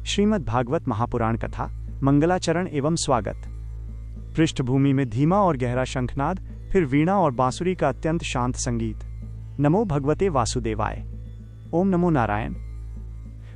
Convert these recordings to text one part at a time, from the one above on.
श्रीमद् भागवत महापुराण कथा मंगलाचरण एवं स्वागत। पृष्ठभूमि में धीमा और गहरा शंखनाद, फिर वीणा और बांसुरी का अत्यंत शांत संगीत। नमो भगवते वासुदेवाय। ओम नमो नारायण।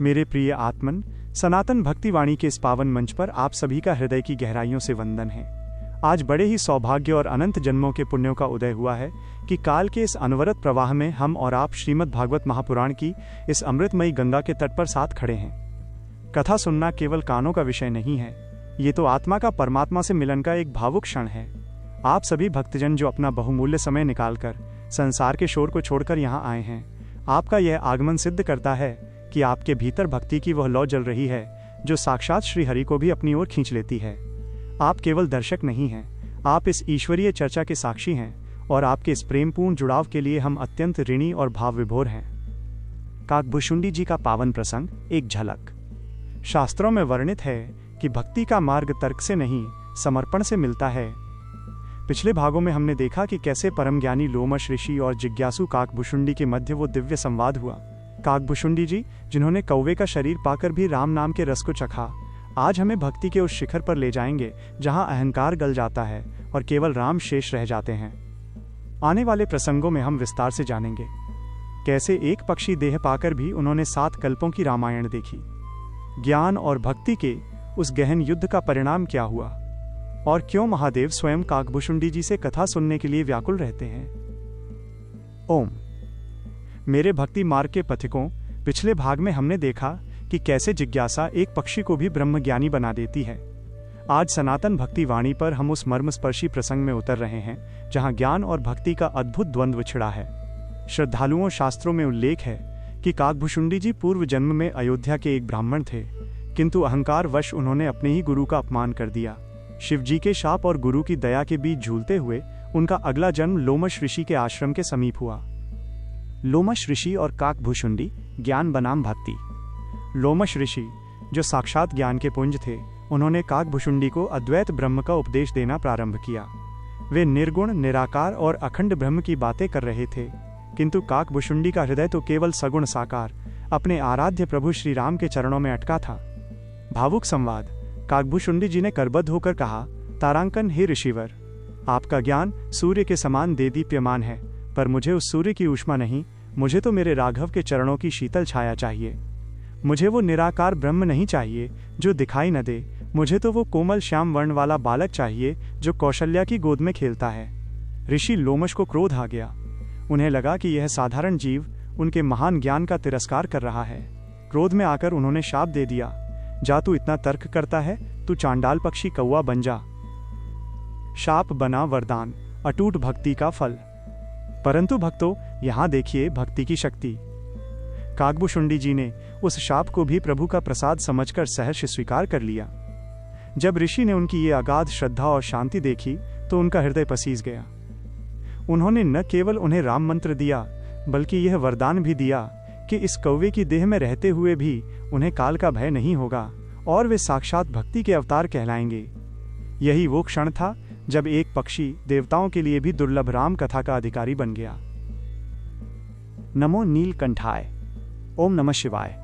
मेरे प्रिय आत्मन, सनातन भक्तिवाणी के इस पावन मंच पर आप सभी का हृदय की गहराइयों से वंदन है। आज बड़े ही सौभाग्य और अनंत जन्मों के पुण्यों का उदय हुआ है कि काल के इस अनवरत प्रवाह में हम और आप श्रीमद् भागवत महापुराण की इस अमृतमयी गंगा के तट पर साथ खड़े हैं। कथा सुनना केवल कानों का विषय नहीं है, ये तो आत्मा का परमात्मा से मिलन का एक भावुक क्षण है। आप सभी भक्तजन जो अपना बहुमूल्य समय निकालकर संसार के शोर को छोड़कर यहाँ आए हैं, आपका यह आगमन सिद्ध करता है कि आपके भीतर भक्ति की वह लौ जल रही है जो साक्षात श्री हरि को भी अपनी ओर खींच लेती है। आप केवल दर्शक नहीं हैं, आप इस ईश्वरीय चर्चा के साक्षी हैं और आपके इस प्रेमपूर्ण जुड़ाव के लिए हम अत्यंत ऋणी और भाव विभोर हैं। काकभुशुंडी जी का पावन प्रसंग, एक झलक। शास्त्रों में वर्णित है कि भक्ति का मार्ग तर्क से नहीं, समर्पण से मिलता है। पिछले भागों में हमने देखा कि कैसे परम ज्ञानी लोमश ऋषि और जिज्ञासु काकभुशुंडी के मध्य वो दिव्य संवाद हुआ। काकभुशुंडी जी, जिन्होंने कौवे का शरीर पाकर भी राम नाम के रस को चखा, आज हमें भक्ति के उस शिखर पर ले जाएंगे जहां अहंकार गल जाता है और केवल राम शेष रह जाते हैं। आने वाले प्रसंगों में हम विस्तार से जानेंगे कैसे एक पक्षी देह पाकर भी उन्होंने 7 कल्पों की रामायण देखी। ज्ञान और भक्ति के उस गहन युद्ध का परिणाम क्या हुआ और क्यों महादेव स्वयं काकभुशुंडी जी से कथा सुनने के लिए व्याकुल रहते हैं। ओम। मेरे भक्ति मार्ग के पथिकों, पिछले भाग में हमने देखा कि कैसे जिज्ञासा एक पक्षी को भी ब्रह्मज्ञानी बना देती है। आज सनातन भक्ति वाणी पर हम उस मर्मस्पर्शी प्रसंग में उतर रहे हैं जहां ज्ञान और भक्ति का अद्भुत द्वंद्व छिड़ा है। श्रद्धालुओं, शास्त्रों में उल्लेख है कि काकभुशुंडी जी पूर्व जन्म में अयोध्या के एक ब्राह्मण थे, किंतु अहंकार वश उन्होंने अपने ही गुरु का अपमान कर दिया। शिव जी के शाप और गुरु की दया के बीच झूलते हुए उनका अगला जन्म लोमश ऋषि के आश्रम के समीप हुआ। लोमश ऋषि और काकभुशुंडी, ज्ञान बनाम भक्ति। लोमश ऋषि, जो साक्षात ज्ञान के पुंज थे, उन्होंने काकभुशुंडी को अद्वैत ब्रह्म का उपदेश देना प्रारंभ किया। वे निर्गुण, निराकार और अखंड ब्रह्म की बातें कर रहे थे, किंतु काकभुशुंडी का हृदय तो केवल सगुण साकार अपने आराध्य प्रभु श्री राम के चरणों में अटका था। भावुक संवाद। काकभुशुंडी जी ने करबद्ध होकर कहा, तारांकन, हे ऋषिवर, आपका ज्ञान सूर्य के समान देदीप्यमान है, पर मुझे उस सूर्य की ऊष्मा नहीं, मुझे तो मेरे राघव के चरणों की शीतल छाया चाहिए। मुझे वो निराकार ब्रह्म नहीं चाहिए जो दिखाई न दे, मुझे तो वो कोमल श्याम वर्ण वाला बालक चाहिए जो कौशल्या की गोद में खेलता है। ऋषि लोमश को क्रोध आ गया। उन्हें लगा कि यह साधारण जीव उनके महान ज्ञान का तिरस्कार कर रहा है। क्रोध में आकर उन्होंने शाप दे दिया, जा तू इतना तर्क करता है, तू चांडाल पक्षी कौवा बन जा। शाप बना वरदान, अटूट भक्ति का फल। परंतु भक्तों, यहां देखिए भक्ति की शक्ति। काकभुशुंडी जी ने उस शाप को भी प्रभु का प्रसाद समझकर सहर्ष स्वीकार कर लिया। जब ऋषि ने उनकी ये अगाध श्रद्धा और शांति देखी तो उनका हृदय पसीज गया। उन्होंने न केवल उन्हें राम मंत्र दिया, बल्कि यह वरदान भी दिया कि इस कौवे की देह में रहते हुए भी उन्हें काल का भय नहीं होगा और वे साक्षात भक्ति के अवतार कहलाएंगे। यही वो क्षण था जब एक पक्षी देवताओं के लिए भी दुर्लभ राम कथा का अधिकारी बन गया। नमो नीलकंठाय। ओम नमः शिवाय।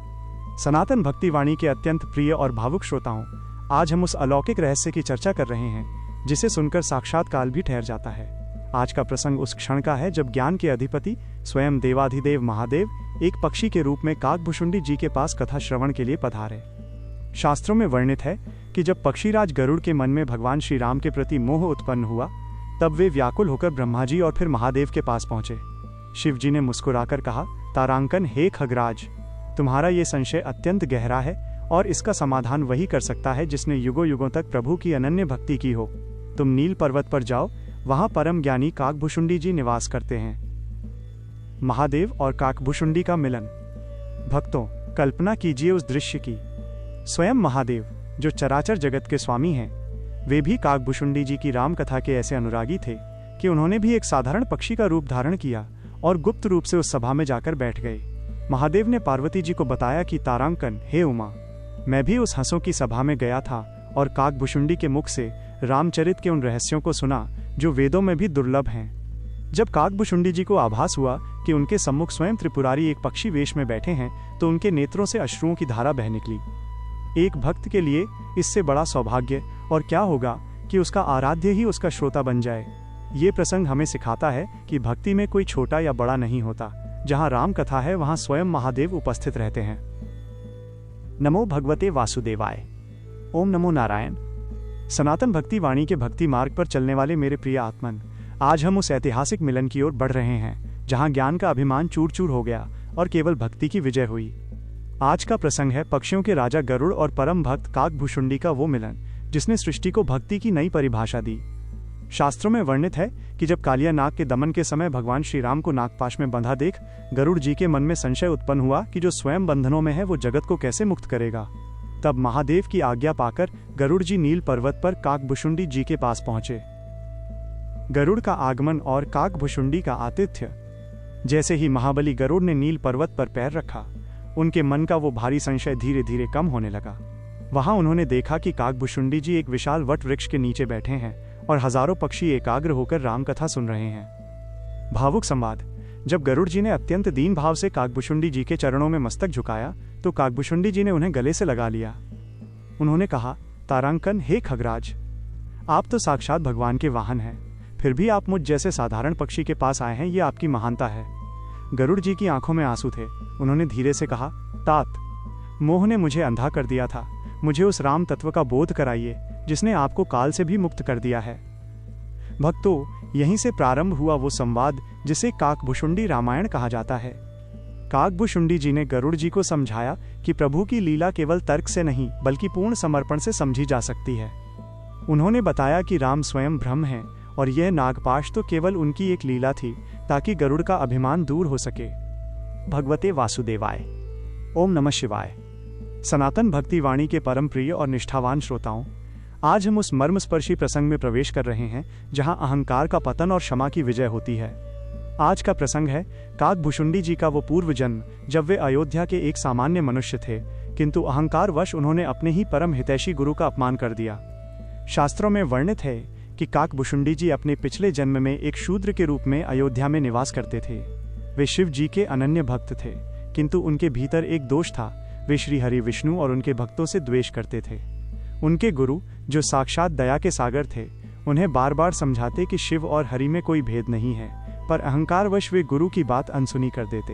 सनातन भक्ति वाणी के अत्यंत प्रिय और भावुक श्रोताओं, आज हम उस अलौकिक रहस्य की चर्चा कर रहे हैं जिसे सुनकर साक्षात काल भी ठहर जाता है। आज का प्रसंग उस क्षण का है जब ज्ञान के अधिपति स्वयं देवाधिदेव महादेव एक पक्षी के रूप में काकभुशुंडी जी के पास कथा श्रवण के लिए पधारे। शास्त्रों में वर्णित है कि जब पक्षीराज गरुड़ के मन में भगवान श्री राम के प्रति मोह उत्पन्न हुआ, तब वे व्याकुल होकर ब्रह्मा जी और फिर महादेव के पास पहुंचे। शिव जी ने मुस्कुराकर कहा, तारांकन, हे खगराज, तुम्हारा ये संशय अत्यंत गहरा है और इसका समाधान वही कर सकता है जिसने युगों युगों तक प्रभु की अनन्य भक्ति की हो। तुम नील पर्वत पर जाओ, वहां परम ज्ञानी काकभुशुंडी जी निवास करते हैं। महादेव और काकभुशुंडी का मिलन। भक्तों, कल्पना कीजिए उस दृश्य की। स्वयं महादेव, जो चराचर जगत के स्वामी हैं, वे भी काकभुशुंडी जी की राम कथा के ऐसे अनुरागी थे कि उन्होंने भी एक साधारण पक्षी का रूप धारण किया और गुप्त रूप से उस सभा में जाकर बैठ गए। महादेव ने पार्वती जी को बताया कि तारांकन, हे उमा, मैं भी उस हंसों की सभा में गया था और काकभुशुंडी के मुख से रामचरित के उन रहस्यों को सुना जो वेदों में भी दुर्लभ हैं। जब काकभुशुंडी जी को आभास हुआ कि उनके सम्मुख स्वयं त्रिपुरारी एक पक्षी वेश में बैठे हैं, तो उनके नेत्रों से अश्रुओं की धारा बह निकली। एक भक्त के लिए इससे बड़ा सौभाग्य और क्या होगा कि उसका आराध्य ही उसका श्रोता बन जाए। ये प्रसंग हमें सिखाता है कि भक्ति में कोई छोटा या बड़ा नहीं होता। जहाँ राम कथा है वहाँ स्वयं महादेव उपस्थित रहते हैं। नमो भगवते वासुदेवाय। ओम नमो नारायण। सनातन भक्ति वाणी के भक्ति मार्ग पर चलने वाले मेरे प्रिय आत्मन, आज हम उस ऐतिहासिक मिलन की ओर बढ़ रहे हैं जहां ज्ञान का अभिमान चूर चूर हो गया और केवल भक्ति की विजय हुई। आज का प्रसंग है पक्षियों के राजा गरुड़ और परम भक्त काकभुशुंडी का वो मिलन जिसने सृष्टि को भक्ति की नई परिभाषा दी। शास्त्रों में वर्णित है कि जब कालिया नाग के दमन के समय भगवान श्री राम को नागपाश में बंधा देख गरुड़ जी के मन में संशय उत्पन्न हुआ कि जो स्वयं बंधनों में है वो जगत को कैसे मुक्त करेगा। तब महादेव की आज्ञा पाकर गरुड़ जी नील पर्वत पर काकभुशुंडी जी के पास पहुंचे। गरुड़ का आगमन और काकभुशुंडी का आतिथ्य। जैसे ही महाबली गरुड़ ने नील पर्वत पर पैर रखा, उनके मन का वो भारी संशय धीरे धीरे कम होने लगा। वहां उन्होंने देखा कि काकभुशुंडी जी एक विशाल वट वृक्ष के नीचे बैठे हैं और हजारों पक्षी एकाग्र होकर राम कथा सुन रहे हैं। भावुक संवाद। जब गरुड़ जी ने अत्यंत दीन भाव से काकभुशुंडी जी के चरणों में मस्तक झुकाया तो काकभुशुंडी जी ने उन्हें गले से लगा लिया। उन्होंने कहा, तारांकन, हे खगराज, आप तो साक्षात भगवान के वाहन हैं, फिर भी आप मुझ जैसे साधारण पक्षी के पास आए हैं, ये आपकी महानता है। गरुड़ जी की आंखों में आंसू थे। उन्होंने धीरे से कहा, तात, मोह ने मुझे अंधा कर दिया था, मुझे उस राम तत्व का बोध कराइए जिसने आपको काल से भी मुक्त कर दिया है। भक्तों, यहीं से प्रारंभ हुआ वो संवाद जिसे काकभुशुंडी रामायण कहा जाता है। काकभुशुंडी जी ने गरुड़ जी को समझाया कि प्रभु की लीला केवल तर्क से नहीं बल्कि पूर्ण समर्पण से समझी जा सकती है। उन्होंने बताया कि राम स्वयं ब्रह्म हैं और यह नागपाश तो केवल उनकी एक लीला थी ताकि गरुड़ का अभिमान दूर हो सके। भगवते वासुदेवाय। ओम नमः शिवाय। सनातन भक्ति वाणी के परम प्रिय और निष्ठावान श्रोताओं, आज हम उस मर्मस्पर्शी प्रसंग में प्रवेश कर रहे हैं जहां अहंकार का पतन और क्षमा की विजय होती है। आज का प्रसंग है काकभुशुंडी जी का वो पूर्व जन्म जब वे अयोध्या के एक सामान्य मनुष्य थे, किंतु अहंकारवश उन्होंने अपने ही परम हितैषी गुरु का अपमान कर दिया। शास्त्रों में वर्णित है कि काकभुशुंडी जी अपने पिछले जन्म में एक शूद्र के रूप में अयोध्या में निवास करते थे। वे शिव जी के अनन्य भक्त थे, किंतु उनके भीतर एक दोष था, वे श्री हरि विष्णु और उनके भक्तों से द्वेष करते थे। उनके गुरु, जो साक्षात दया के सागर थे, उन्हें बार बार समझाते कि शिव और हरि में कोई भेद नहीं है, पर अहंकारवश वे गुरु की बात अनसुनी कर देते।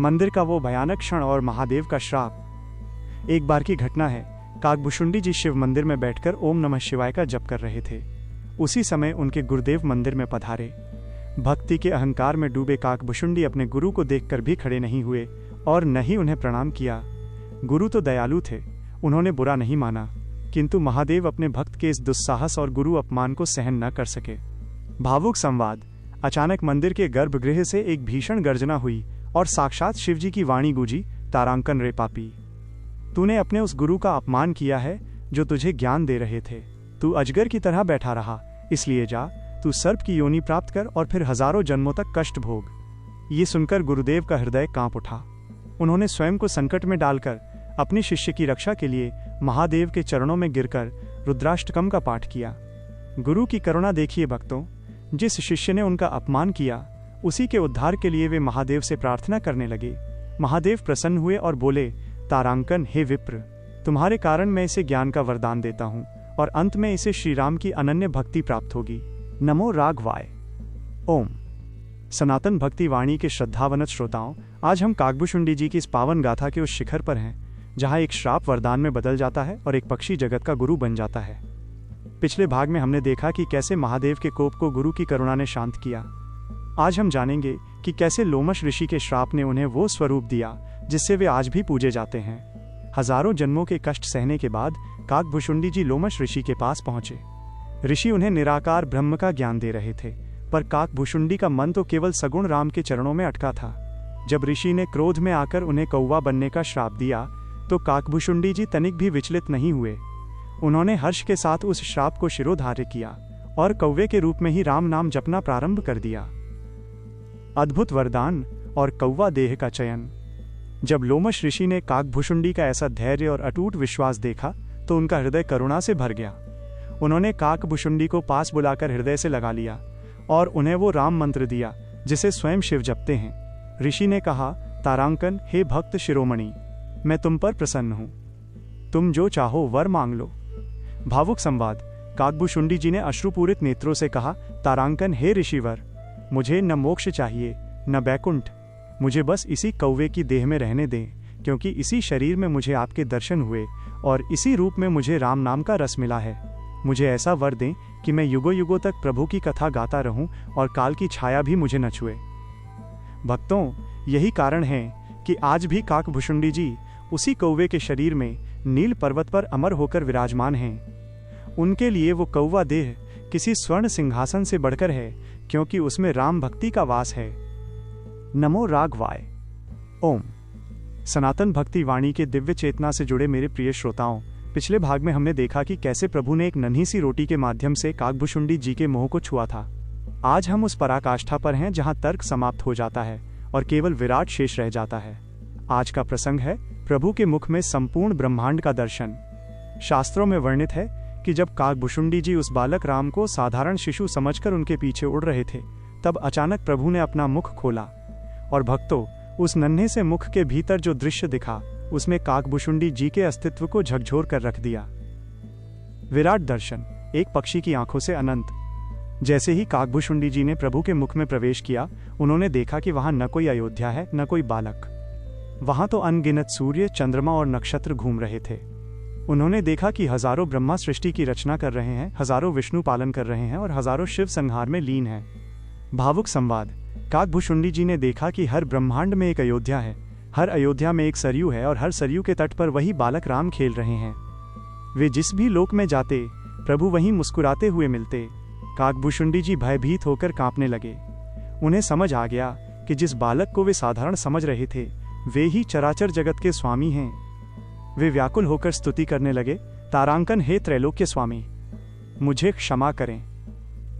मंदिर का वो भयानक क्षण और महादेव का श्राप। एक बार की घटना है, काकभुशुंडी जी शिव मंदिर में बैठकर ओम नमः शिवाय का जप कर रहे थे। उसी समय उनके गुरुदेव मंदिर में पधारे। भक्ति के अहंकार में डूबे काकभुशुंडी अपने गुरु को देखकर भी खड़े नहीं हुए और न ही उन्हें प्रणाम किया। गुरु तो दयालु थे, उन्होंने बुरा नहीं माना, किंतु महादेव अपने भक्त के इस दुस्साहस और गुरु अपमान को सहन न कर सके। भावुक संवाद। अचानक मंदिर के गर्भगृह से एक भीषण गर्जना हुई और साक्षात शिवजी की वाणी गूंजी, तारांकन रे पापी, तूने अपने उस गुरु का अपमान किया है जो तुझे ज्ञान दे रहे थे। तू अजगर की तरह बैठा रहा, इसलिए जा, तू सर्प की योनि प्राप्त कर और फिर हजारों जन्मों तक कष्ट भोग। ये सुनकर गुरुदेव का हृदय कांप उठा। उन्होंने स्वयं को संकट में डालकर अपने शिष्य की रक्षा के लिए महादेव के चरणों में गिरकर रुद्राष्टकम का पाठ किया। गुरु की करुणा देखिए भक्तों, जिस शिष्य ने उनका अपमान किया उसी के उद्धार के लिए वे महादेव से प्रार्थना करने लगे। महादेव प्रसन्न हुए और बोले, तारांकन, हे विप्र, तुम्हारे कारण मैं इसे ज्ञान का वरदान देता हूँ और अंत में इसे श्री राम की अनन्य भक्ति प्राप्त होगी। नमो राघवाय। ओम। सनातन भक्ति वाणी के श्रद्धावनत श्रोताओं, आज हम काकभुशुंडी जी की इस पावन गाथा के उस शिखर पर हैं जहां एक श्राप वरदान में बदल जाता है और एक पक्षी जगत का गुरु बन जाता है। पिछले भाग में हमने देखा कि कैसे महादेव के कोप को गुरु की करुणा ने शांत किया। आज हम जानेंगे कि कैसे लोमश ऋषि के श्राप ने उन्हें वो स्वरूप दिया जिससे वे आज भी पूजे जाते हैं। हजारों जन्मों के कष्ट सहने के बाद काकभुशुंडी जी लोमश ऋषि के पास पहुंचे। ऋषि उन्हें निराकार ब्रह्म का ज्ञान दे रहे थे, पर काकभुशुंडी का मन तो केवल सगुण राम के चरणों में अटका था। जब ऋषि ने क्रोध में आकर उन्हें कौवा बनने का श्राप दिया तो काकभुशुंडी जी तनिक भी विचलित नहीं हुए। उन्होंने हर्ष के साथ उस श्राप को शिरोधार्य किया और कौवे के रूप में ही राम नाम जपना प्रारंभ कर दिया। अद्भुत वरदान और कौवा देह का चयन। जब लोमश ऋषि ने काकभुशुंडी का ऐसा धैर्य और अटूट विश्वास देखा तो उनका हृदय करुणा से भर गया। उन्होंने काकभुशुंडी को पास बुलाकर हृदय से लगा लिया और उन्हें वो राम मंत्र दिया जिसे स्वयं शिव जपते हैं। ऋषि ने कहा, तारांकन, हे भक्त शिरोमणि, मैं तुम पर प्रसन्न हूँ। तुम जो चाहो वर मांग लो। भावुक संवाद। काकभूषुंडी जी ने अश्रुपूरित नेत्रों से कहा, तारांकन, हे ऋषिवर, मुझे न मोक्ष चाहिए न बैकुंठ, मुझे बस इसी कौवे की देह में रहने दें, क्योंकि इसी शरीर में मुझे आपके दर्शन हुए और इसी रूप में मुझे राम नाम का रस मिला है। मुझे ऐसा वर दें कि मैं युगों युगों तक प्रभु की कथा गाता रहूं और काल की छाया भी मुझे न छुए। भक्तों, यही कारण है कि आज भी काकभूषुंडी जी उसी कौवे के शरीर में नील पर्वत पर अमर होकर विराजमान हैं। उनके लिए वो कौवा देह किसी स्वर्ण सिंहासन से बढ़कर है, क्योंकि उसमें राम भक्ति का वास है। नमो राघवाय। ओम। सनातन भक्ति वाणी के दिव्य चेतना से जुड़े मेरे प्रिय श्रोताओं, पिछले भाग में हमने देखा कि कैसे प्रभु ने एक नन्ही सी रोटी के माध्यम से काकभूषुंडी जी के मोह को छुआ था। आज हम उस पराकाष्ठा पर हैं जहां तर्क समाप्त हो जाता है और केवल विराट शेष रह जाता है। आज का प्रसंग है प्रभु के मुख में संपूर्ण ब्रह्मांड का दर्शन। शास्त्रों में वर्णित है कि जब काकभूषुंडी जी उस बालक राम को साधारण शिशु समझकर उनके पीछे उड़ रहे थे, तब अचानक प्रभु ने अपना मुख खोला और भक्तों, उस नन्हे से मुख के भीतर जो दृश्य दिखा, उसमें काकभूषुंडी जी के अस्तित्व को झकझोर कर रख दिया। विराट दर्शन, एक पक्षी की आंखों से अनंत। जैसे ही काकभूषुंडी जी ने प्रभु के मुख में प्रवेश किया, उन्होंने देखा कि वहां न कोई अयोध्या है न कोई बालक। वहां तो अनगिनत सूर्य, चंद्रमा और नक्षत्र घूम रहे थे। उन्होंने देखा कि हजारों ब्रह्मा सृष्टि की रचना कर रहे हैं, हजारों विष्णु पालन कर रहे हैं और हजारों शिव संहार में लीन हैं। भावुक संवाद। काकभूषुंडी जी ने देखा कि हर ब्रह्मांड में एक अयोध्या है, हर अयोध्या में एक सरयू है और हर सरयू के तट पर वही बालक राम खेल रहे हैं। वे जिस भी लोक में जाते, प्रभु वहीं मुस्कुराते हुए मिलते। काकभूषुंडी जी भयभीत होकर कांपने लगे। उन्हें समझ आ गया कि जिस बालक को वे साधारण समझ रहे थे, वे ही चराचर जगत के स्वामी हैं। वे व्याकुल होकर स्तुति करने लगे, तारांकन, हे त्रैलोक्य स्वामी, मुझे क्षमा करें।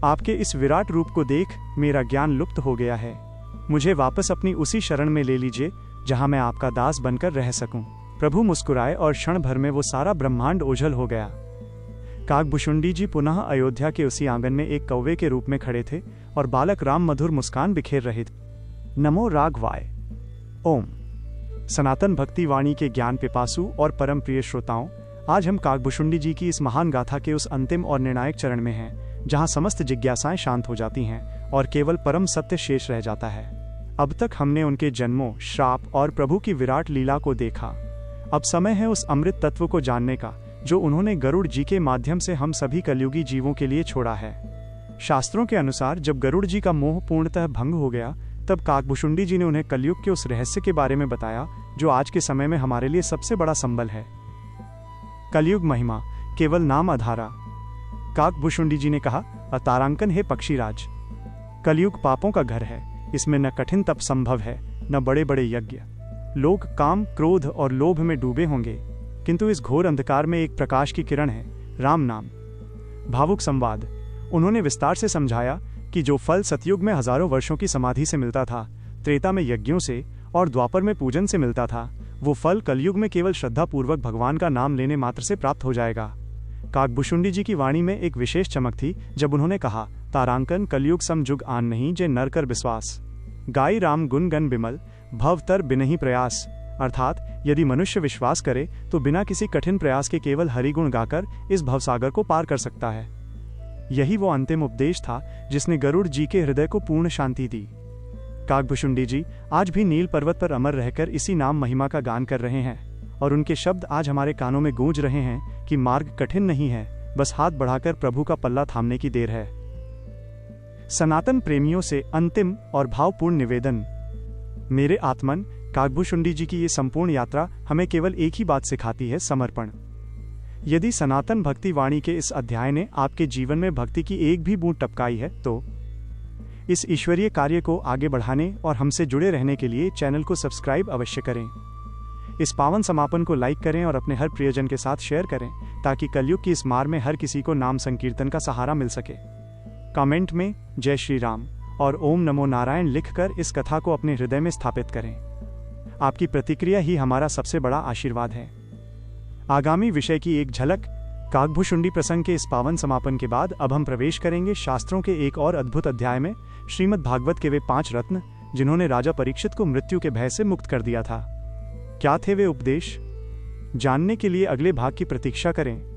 आपके इस विराट रूप को देख मेरा ज्ञान लुप्त हो गया है। मुझे वापस अपनी उसी शरण में ले लीजिए जहां मैं आपका दास बनकर रह सकूं। प्रभु मुस्कुराए और क्षण भर में वो सारा ब्रह्मांड ओझल हो गया। काकभूषुंडी जी पुनः अयोध्या के उसी आंगन में एक कौवे के रूप में खड़े थे और बालक राम मधुर मुस्कान बिखेर रहे थे। नमो राघवाय। ओम। सनातन भक्ति वाणी के ज्ञान पिपासु और परम प्रिय श्रोताओं, आज हम काकभूषुंडी जी की इस महान गाथा के उस अंतिम और निर्णायक चरण में हैं, जहां समस्त जिज्ञासाएं शांत हो जाती हैं और केवल परम सत्य शेष रह जाता है। अब तक हमने उनके जन्मों, श्राप और प्रभु की विराट लीला को देखा। अब समय है उस अमृत तत्व को जानने का जो उन्होंने गरुड़ जी के माध्यम से हम सभी कलयुगी जीवों के लिए छोड़ा है। शास्त्रों के अनुसार जब गरुड़ जी का मोह पूर्णतः भंग हो गया, तब काकभूषुंडी जी ने उन्हें कलयुग के उस रहस्य के बारे में बताया जो आज के समय में हमारे लिए सबसे बड़ा संबल है। कलयुग महिमा, केवल नाम आधारा। काकभूषुंडी जी ने कहा, तारांकन, हे पक्षीराज, कलयुग पापों का घर है। इसमें न कठिन तप संभव है, न बड़े बड़े यज्ञ। लोग काम, क्रोध और लोभ में डूबे होंगे, किंतु इस घोर अंधकार में एक प्रकाश की किरण है, राम नाम। भावुक संवाद। उन्होंने विस्तार से समझाया कि जो फल सतयुग में हजारों वर्षों की समाधि से मिलता था, त्रेता में यज्ञों से और द्वापर में पूजन से मिलता था, वो फल कलयुग में केवल श्रद्धा पूर्वक भगवान का नाम लेने मात्र से प्राप्त हो जाएगा। काकभूषुंडी जी की वाणी में एक विशेष चमक थी जब उन्होंने कहा, तारांकन, कलयुग सम जुग आन नहीं जे नर कर विश्वास। गाई राम गुण गण बिमल, भव तर बिनहि प्रयास। अर्थात यदि मनुष्य विश्वास करे तो बिना किसी कठिन प्रयास के केवल हरिगुण गाकर इस भवसागर को पार कर सकता है। यही वो अंतिम उपदेश था जिसने गरुड़ जी के हृदय को पूर्ण शांति दी। काकभूषुंडी जी आज भी नील पर्वत पर अमर रहकर इसी नाम महिमा का गान कर रहे हैं और उनके शब्द आज हमारे कानों में गूंज रहे हैं कि मार्ग कठिन नहीं है, बस हाथ बढ़ाकर प्रभु का पल्ला थामने की देर है। सनातन प्रेमियों से अंतिम और भावपूर्ण निवेदन। मेरे आत्मन, काकभूषुंडी जी की ये संपूर्ण यात्रा हमें केवल एक ही बात सिखाती है, समर्पण। यदि सनातन भक्ति वाणी के इस अध्याय ने आपके जीवन में भक्ति की एक भी बूंद टपकाई है, तो इस ईश्वरीय कार्य को आगे बढ़ाने और हमसे जुड़े रहने के लिए चैनल को सब्सक्राइब अवश्य करें। इस पावन समापन को लाइक करें और अपने हर प्रियजन के साथ शेयर करें, ताकि कलयुग की इस मार में हर किसी को नाम संकीर्तन का सहारा मिल सके। कमेंट में जय श्री राम और ओम नमो नारायण लिखकर इस कथा को अपने हृदय में स्थापित करें। आपकी प्रतिक्रिया ही हमारा सबसे बड़ा आशीर्वाद है। आगामी विषय की एक झलक। काकभूषुंडी प्रसंग के इस पावन समापन के बाद अब हम प्रवेश करेंगे शास्त्रों के एक और अद्भुत अध्याय में, श्रीमद् भागवत के वे 5 रत्न जिन्होंने राजा परीक्षित को मृत्यु के भय से मुक्त कर दिया था। क्या थे वे उपदेश? जानने के लिए अगले भाग की प्रतीक्षा करें।